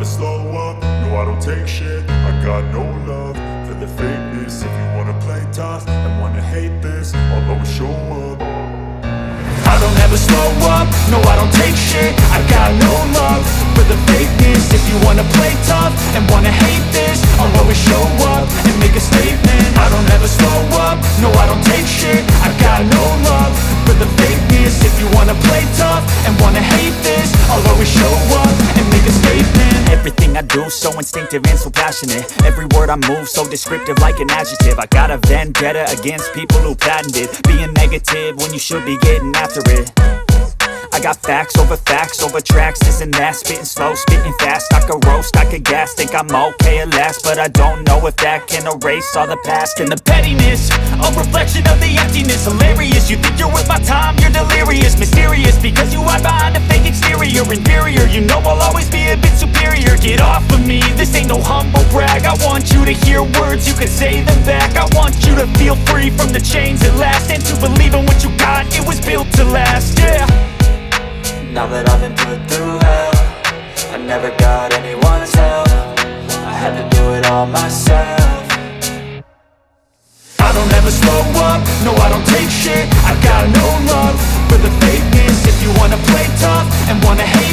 slow up, no I don't take shit. I got no love for the fakeness. If you wanna play tough and wanna hate this, I'll always show up. I don't ever slow up, no I don't take shit. I got no love for the fakeness. If you wanna play tough and wanna hate this, I'll always show up and make a statement. I don't ever slow up, no I don't take shit. I got no love for the fakeness. If you wanna play tough and wanna hate this, I'll always show up and make a statement. Everything I do so instinctive and so passionate. Every word I move so descriptive like an adjective. I got a vendetta against people who patented being negative when you should be getting after it. I got facts over tracks, this and that. Spitting slow, spitting fast, I could roast, I could gas. Think I'm okay at last, but I don't know if that can erase all the past. And the pettiness, a reflection of the emptiness. Hilarious, you think you're worth my time, you're delirious. Mysterious, because you hide behind a fake exterior. Inferior, you know I'll always be a bit superior. Get off of me, this ain't no humble brag. I want you to hear words, you can say them back. I want you to feel free from the chains at last, and to believe in what you got, it was built to last, yeah. Now that I've been put through hell, I never got anyone's help. I had to do it all myself. I don't ever slow up, no I don't take shit. I got no love for the fakeness. If you wanna play tough and wanna hate